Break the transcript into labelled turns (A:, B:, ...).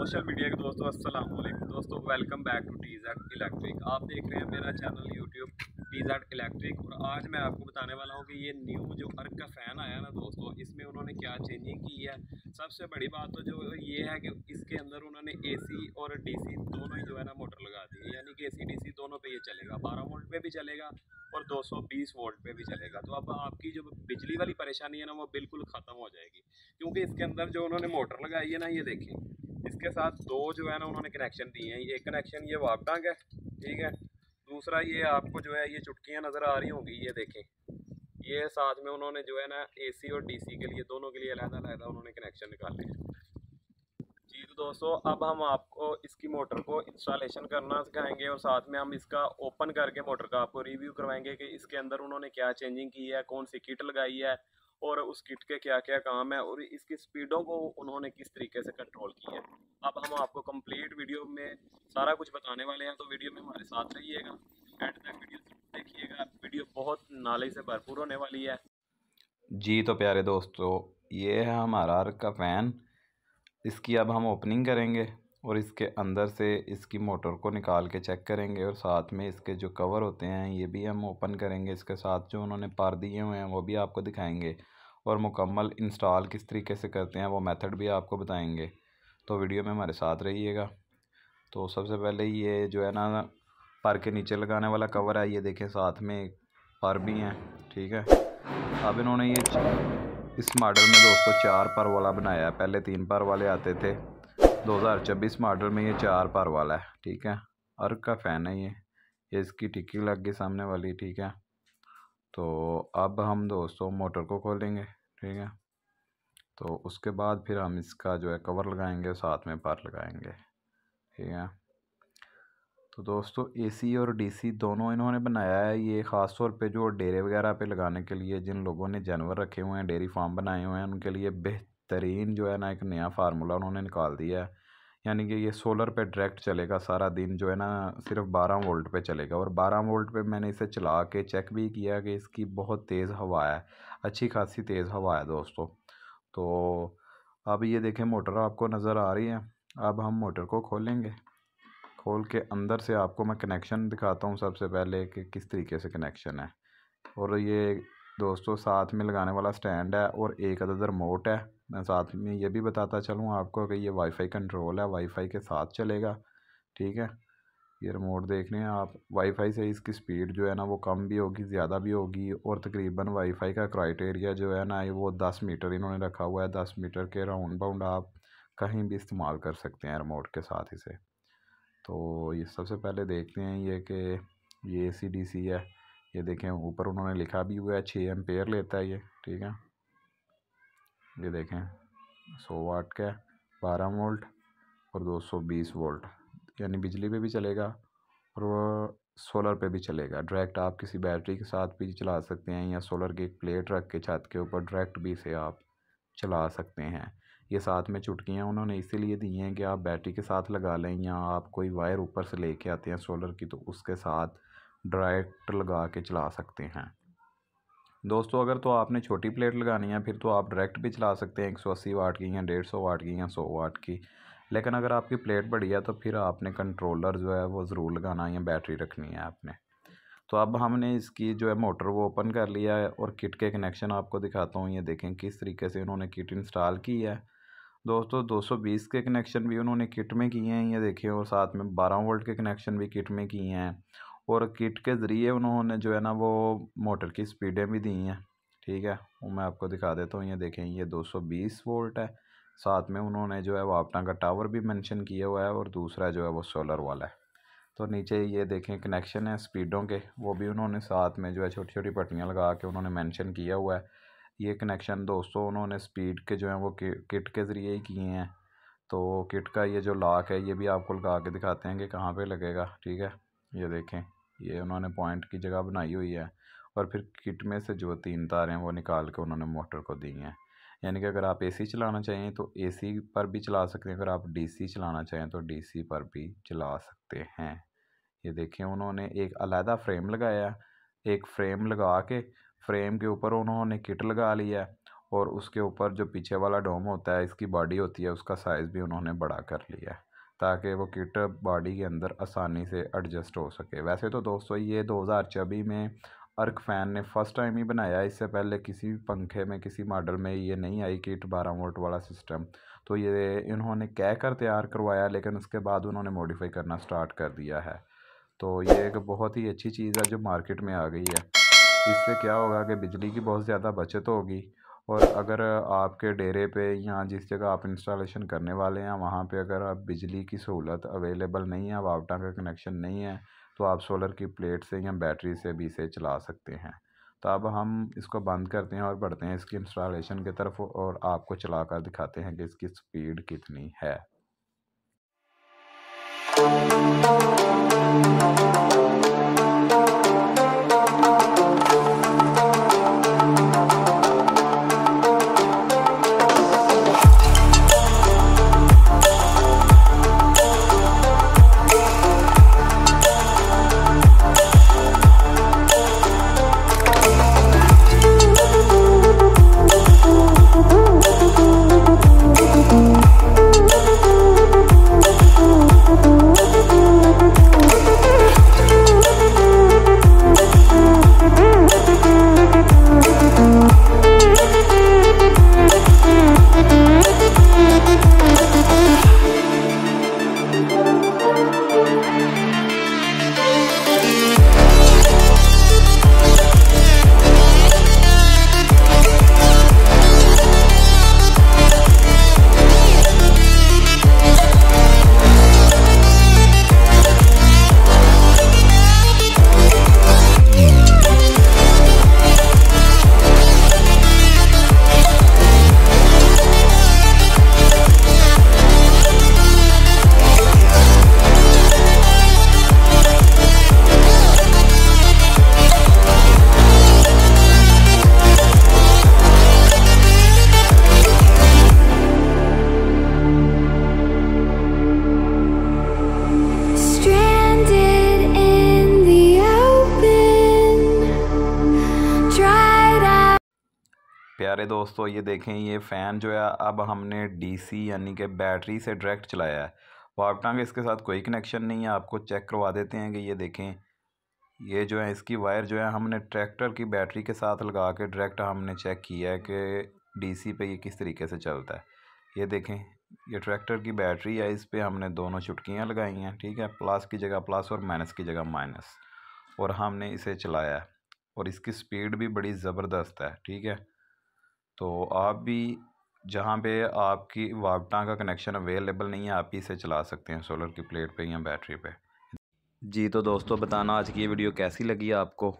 A: Social media के दोस्तों अस्सलाम वालेकुम दोस्तों, welcome back to TZ Electric. आप देख रहे हैं मेरा चैनल यूट्यूब टीजेड इलेक्ट्रिक। और आज मैं आपको बताने वाला हूं कि ये न्यू जो अर्क का फ़ैन आया ना दोस्तों, इसमें उन्होंने क्या चेंजिंग की है। सबसे बड़ी बात तो जो ये है कि इसके अंदर उन्होंने एसी और डीसी दोनों ही जो है ना मोटर लगा दी है, यानी कि एसी डीसी दोनों पे ये चलेगा, 12 वोल्ट पे भी चलेगा और 220 वोल्ट पे भी चलेगा। तो अब आपकी जो बिजली वाली परेशानी है ना वो बिल्कुल ख़त्म हो जाएगी, क्योंकि इसके अंदर जो उन्होंने मोटर लगाई है ना, ये देखें, इसके साथ दो जो है ना उन्होंने कनेक्शन दिए हैं। एक कनेक्शन ये वाप टैंक है, ठीक है। दूसरा ये आपको जो है ये चुटकियाँ नज़र आ रही होंगी, ये देखें, ये साथ में उन्होंने जो है ना एसी और डीसी के लिए दोनों के लिए अलग-अलग उन्होंने कनेक्शन निकाले हैं। जी तो दोस्तों, अब हम आपको इसकी मोटर को इंस्टॉलेशन करना सिखाएंगे और साथ में हम इसका ओपन करके मोटर का आपको रिव्यू करवाएंगे कि इसके अंदर उन्होंने क्या चेंजिंग की है, कौन सी किट लगाई है और उस किट के क्या क्या काम है और इसकी स्पीडों को उन्होंने किस तरीके से कंट्रोल किया है। अब हम आपको कंप्लीट वीडियो में सारा कुछ बताने वाले हैं, तो वीडियो में हमारे साथ रहिएगा, एंड तक वीडियो जरूर देखिएगा। वीडियो बहुत नॉलेज से भरपूर होने वाली है।
B: जी तो प्यारे दोस्तों, ये है हमारा अर्क का फ़ैन। इसकी अब हम ओपनिंग करेंगे और इसके अंदर से इसकी मोटर को निकाल के चेक करेंगे और साथ में इसके जो कवर होते हैं ये भी हम ओपन करेंगे। इसके साथ जो उन्होंने पार दिए हुए हैं वो भी आपको दिखाएंगे और मुकम्मल इंस्टॉल किस तरीके से करते हैं वो मेथड भी आपको बताएंगे। तो वीडियो में हमारे साथ रहिएगा। तो सबसे पहले ये जो है ना पर के नीचे लगाने वाला कवर है, ये देखें साथ में पर भी हैं, ठीक है। अब इन्होंने ये इस मॉडल में दोस्तों 4 पर वाला बनाया है, पहले 3 पर वाले आते थे। 2024 मॉडल में ये 4 पर वाला है, ठीक है। अर्क का फ़ैन है ये इसकी टिक्की लग गई सामने वाली, ठीक है। तो अब हम दोस्तों मोटर को खोलेंगे, ठीक है। तो उसके बाद फिर हम इसका जो है कवर लगाएंगे, साथ में पर लगाएंगे, ठीक है। तो दोस्तों एसी और डीसी दोनों इन्होंने बनाया है, ये ख़ास तौर पे जो डेरे वगैरह पे लगाने के लिए, जिन लोगों ने जानवर रखे हुए हैं, डेयरी फार्म बनाए हुए हैं, उनके लिए बेहतरीन जो है ना एक नया फार्मूला उन्होंने निकाल दिया है। यानी कि ये सोलर पे डायरेक्ट चलेगा सारा दिन, जो है ना सिर्फ 12 वोल्ट पे चलेगा। और 12 वोल्ट पे मैंने इसे चला के चेक भी किया कि इसकी बहुत तेज़ हवा है, अच्छी खासी तेज़ हवा है दोस्तों। तो अब ये देखें मोटर आपको नज़र आ रही है। अब हम मोटर को खोलेंगे, खोल के अंदर से आपको मैं कनेक्शन दिखाता हूँ सबसे पहले कि किस तरीके से कनेक्शन है। और ये दोस्तों साथ में लगाने वाला स्टैंड है और एक अदर रिमोट है। मैं साथ में ये भी बताता चलूँ आपको कि ये वाईफाई कंट्रोल है, वाईफाई के साथ चलेगा, ठीक है। ये रिमोट देख रहे हैं आप, वाईफाई से इसकी स्पीड जो है ना वो कम भी होगी, ज़्यादा भी होगी। और तकरीबन वाईफाई का क्राइटेरिया जो है ना वो 10 मीटर इन्होंने रखा हुआ है। 10 मीटर के राउंड बाउंड आप कहीं भी इस्तेमाल कर सकते हैं रिमोट के साथ इसे। तो ये सबसे पहले देखते हैं ये कि ये एसी डीसी है। ये देखें ऊपर उन्होंने लिखा भी हुआ है 6 एम्पेयर लेता है ये, ठीक है। ये देखें 100 वाट का है, 12 वोल्ट और 220 वोल्ट, यानी बिजली पे भी चलेगा और वो सोलर पे भी चलेगा। डायरेक्ट आप किसी बैटरी के साथ भी चला सकते हैं या सोलर की एक प्लेट रख के छत के ऊपर डायरेक्ट भी इसे आप चला सकते हैं। ये साथ में चुटकियाँ उन्होंने इसीलिए दी हैं कि आप बैटरी के साथ लगा लें या आप कोई वायर ऊपर से लेके आते हैं सोलर की, तो उसके साथ डायरेक्ट लगा के चला सकते हैं दोस्तों। अगर तो आपने छोटी प्लेट लगानी है फिर तो आप डायरेक्ट भी चला सकते हैं, 180 वाट की या 150 वाट की या 100 वाट की। लेकिन अगर आपकी प्लेट बड़ी है तो फिर आपने कंट्रोलर जो है वो ज़रूर लगाना है या बैटरी रखनी है आपने। तो अब हमने इसकी जो है मोटर वो ओपन कर लिया है और किट के कनेक्शन आपको दिखाता हूँ। ये देखें किस तरीके से उन्होंने किट इंस्टॉल की है दोस्तों। 220 के कनेक्शन भी उन्होंने किट में किए हैं, ये देखिए। और साथ में 12 वोल्ट के कनेक्शन भी किट में किए हैं और किट के ज़रिए उन्होंने जो है ना वो मोटर की स्पीडें भी दी हैं, ठीक है। वो मैं आपको दिखा देता हूँ। ये देखें ये 220 वोल्ट है, साथ में उन्होंने जो है वो अपना का टावर भी मेंशन किया हुआ है और दूसरा जो है वो सोलर वाला है। तो नीचे ये देखें कनेक्शन है स्पीडों के, वो भी उन्होंने साथ में जो है छोटी छोटी पट्टियाँ लगा के उन्होंने मेंशन किया हुआ है। ये कनेक्शन दोस्तों उन्होंने स्पीड के जो हैं वो किट के ज़रिए ही किए हैं। तो किट का ये जो लॉक है ये भी आपको लगा के दिखाते हैं कि कहाँ पे लगेगा, ठीक है। ये देखें ये उन्होंने पॉइंट की जगह बनाई हुई है और फिर किट में से जो 3 तार हैं वो निकाल के उन्होंने मोटर को दी हैं। यानी कि अगर आप एसी चलाना चाहें तो एसी पर भी चला सकते हैं, अगर आप डीसी चलाना चाहें तो डीसी पर भी चला सकते हैं। ये देखें उन्होंने एक अलहदा फ्रेम लगाया, एक फ्रेम लगा के फ्रेम के ऊपर उन्होंने किट लगा लिया और उसके ऊपर जो पीछे वाला डोम होता है, इसकी बॉडी होती है, उसका साइज़ भी उन्होंने बड़ा कर लिया है ताकि वो किट बॉडी के अंदर आसानी से एडजस्ट हो सके। वैसे तो दोस्तों ये 2024 में अर्क फ़ैन ने फ़र्स्ट टाइम ही बनाया, इससे पहले किसी भी पंखे में किसी मॉडल में ये नहीं आई किट 12 वोल्ट वाला सिस्टम। तो ये इन्होंने कह कर तैयार करवाया, लेकिन उसके बाद उन्होंने मॉडिफाई करना स्टार्ट कर दिया है। तो ये एक बहुत ही अच्छी चीज़ है जो मार्केट में आ गई है। इससे क्या होगा कि बिजली की बहुत ज़्यादा बचत होगी, और अगर आपके डेरे पे या जिस जगह आप इंस्टॉलेशन करने वाले हैं वहाँ पे अगर आप बिजली की सहूलत अवेलेबल नहीं है, वापटा का कनेक्शन नहीं है, तो आप सोलर की प्लेट से या बैटरी से भी इसे चला सकते हैं। तो अब हम इसको बंद करते हैं और बढ़ते हैं इसकी इंस्टॉलेशन की तरफ, और आपको चला कर दिखाते हैं कि इसकी स्पीड कितनी है। प्यारे दोस्तों ये देखें, ये फ़ैन जो है अब हमने डीसी यानी कि बैटरी से डायरेक्ट चलाया है। वापटा का इसके साथ कोई कनेक्शन नहीं है। आपको चेक करवा देते हैं कि ये देखें, ये जो है इसकी वायर जो है हमने ट्रैक्टर की बैटरी के साथ लगा के डायरेक्ट हमने चेक किया है कि डीसी पे ये किस तरीके से चलता है। ये देखें, ये ट्रैक्टर की बैटरी है, इस पर हमने दोनों चुटकियाँ लगाई हैं, ठीक है, प्लस की जगह प्लस और माइनस की जगह माइनस, और हमने इसे चलाया है और इसकी स्पीड भी बड़ी ज़बरदस्त है, ठीक है। तो आप भी जहाँ पे आपकी वापटा का कनेक्शन अवेलेबल नहीं है, आप ही इसे चला सकते हैं सोलर की प्लेट पे या बैटरी पे। जी तो दोस्तों बताना आज की ये वीडियो कैसी लगी आपको।